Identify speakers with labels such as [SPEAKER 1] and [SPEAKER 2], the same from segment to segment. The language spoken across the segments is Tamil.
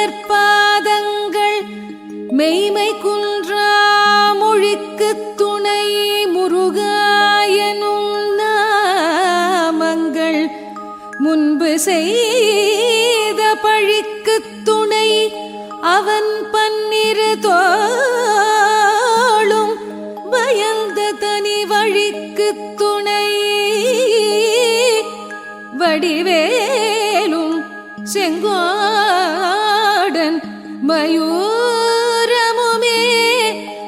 [SPEAKER 1] மலர்பாதங்கள் மெய்மை குன்றா மொழிக்கு துணை முருகாயனும் நாமங்கள் முன்பு செய்த பழிக்கு துணை அவன் பன்னிரு தோளும் பயந்த தனி வழிக்கு துணை வடிவேலும் செங்கோடன் மயூரமுமே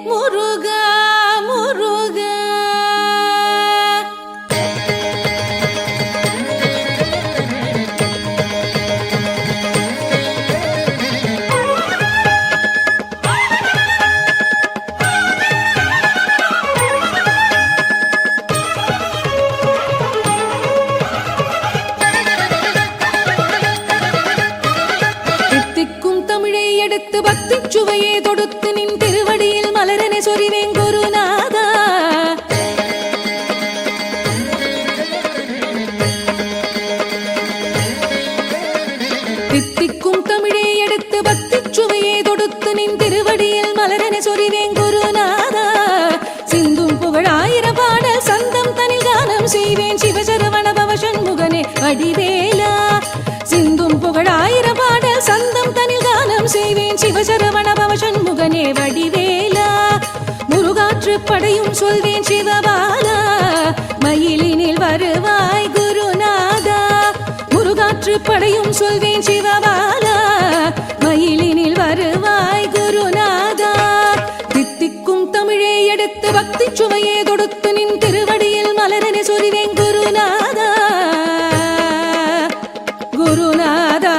[SPEAKER 1] முருகா முருகா. எடுத்து பக்தி சுவையே தொடுத்து நின் திருவடியில் மலரனை சொறிவேன் குருநாதா. தித்திக்கும் தமிழே எடுத்து பக்தி சுவையே தொடுத்து நின் திருவடியில் மலரனை சொறிவேன் குருநாதா. சிந்தும் புகழாயிர பாடல் சந்தம் தனில் கானம் செய்வேன் சிவசரவண பவ சண்முகனே வடிவேலா. சிந்தும் புகழாயிர பாடல் சந்தம் தனில் கானம் செய்வேன் சிவசரவண பவ சண்முகனே வடிவேலா. முருகாற்று படையும் சொல்வேன் சிவபாலா. மயிலினில் வருவாய் குருநாதா. முருகாற்று படையும் சொல்வேன் சிவபாலா. மயிலினில் வருவாய் குருநாதா. தித்திக்கும் தமிழே எடுத்து பக்தி சுவையே தொடுத்து நின் திருவடியில் மலரனை சொறிவேன் குருநாதா குருநாதா.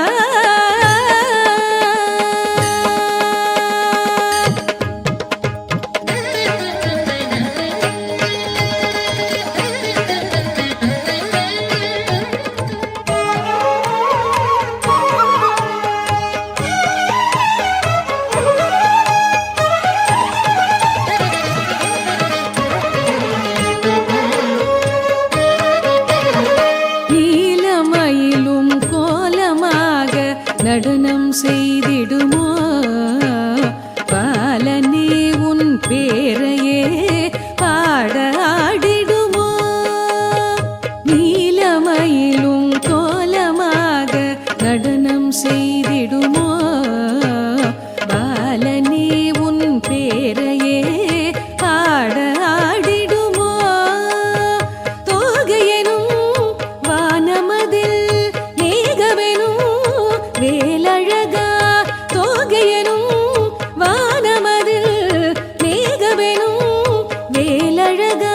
[SPEAKER 1] நடனம் செய்திடுமோ பாலனே உன் பேரையே பாட ஆடிடுமோ. நீலமயிலும் கோலமாக நடனம் செய்திடுமோ பாலனே உன் பேரையே பாட ஆடிடுமோ. தோகையெனும் வானமதில் மேகவெனும் வேலழகா. தோகையனும் வானமதில் மேகவெனும் வேலழகா.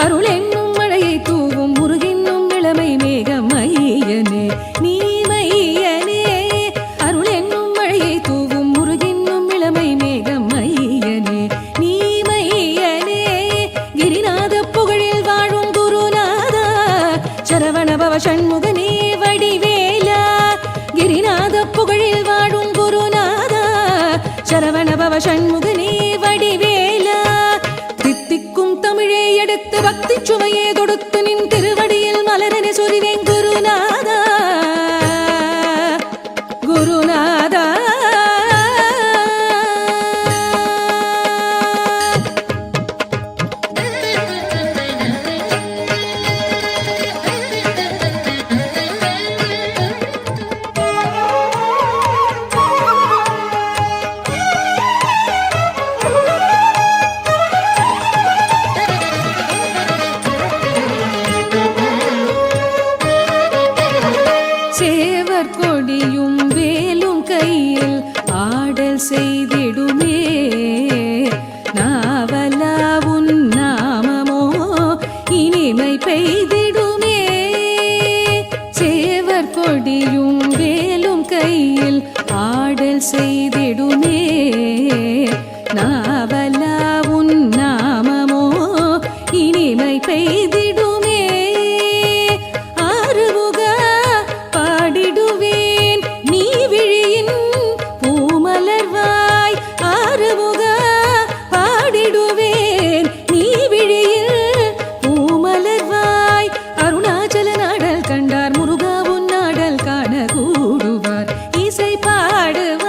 [SPEAKER 1] அருள் என்னும் மழையை தூவும் முருகென்னும் இளமை மேகம் மையனே நீ மையனே. அருள் என்னும் மழையை தூவும் முருகென்னும் இளமை மேகம் மையனே நீ மையனே. கிரிநாத புகழில் வாழும் குருநாதா சரவண பவ சண்முகனே வடிவேலா. கிரிநாத புகழில் வாழும் குருநாதா சரவண பவ சண்முகனே வடிவேலா. தித்திக்கும் தமிழே எடுத்து பக்தி சுவையே தொடுத்து நின் திருவடியில் மலரனை சொறிவேன் குருநாதா குருநாதா. சேவர் கொடியும் வேலும் கையில் ஆடல் செய்திடுமே நாவலா உன் நாமமோ இனிமை பெய்திடுமே. சேவர் கொடியும் வேலும் கையில் ஆடல் செய்திடுமே நாவலா உன் நாமமோ இனிமை பெய்திடுமே. ஆறுமுகா பாடிடுவேன் நீ விழியின் பூமலர்வாய். ஆறுமுகா பாடிடுவேன் நீ விழியில் பூமலர்வாய். அருணாச்சல நாடல் கண்டார் முருகா உன் நாடல் காண கூடுவார் இசை பாடுவார்.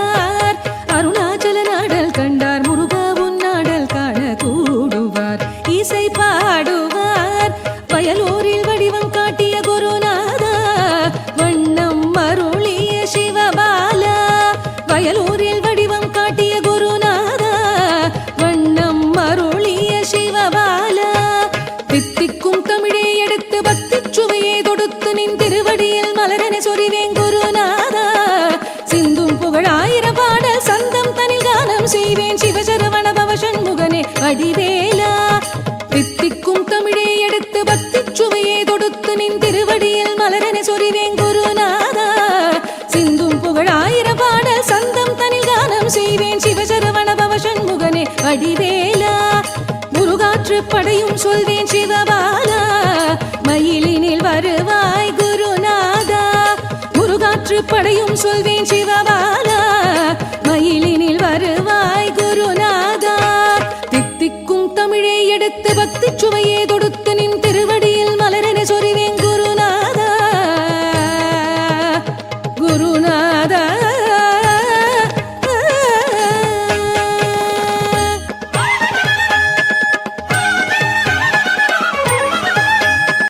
[SPEAKER 1] வடிவேலா. தித்திக்கும் தமிழை எடுத்து பக்தி சுவையை தொடுத்து நின் திருவடியில் மலரனை சொறிவேன் குருநாதா. சிந்தும் புகழாயிர பாடல் சந்தம் தனில் கானம் செய்வேன் சிவசரவண பவசண்முகனே வடிவேலா. முருகாற்று படையும் சொல்வேன் சிவபாலா. மயிலினில் வருவாய் குருநாதா. முருகாற்று படையும் சொல்வேன் சிவபாலா. மயிலினில் வருவாய் குருநாதா. தித்திக்கும் தமிழை எடுத்து பக்தி சுவையை தொடுத்து நின் திருவடியில் மலரனை சொறிவேன் குருநாதா. குருநாதா.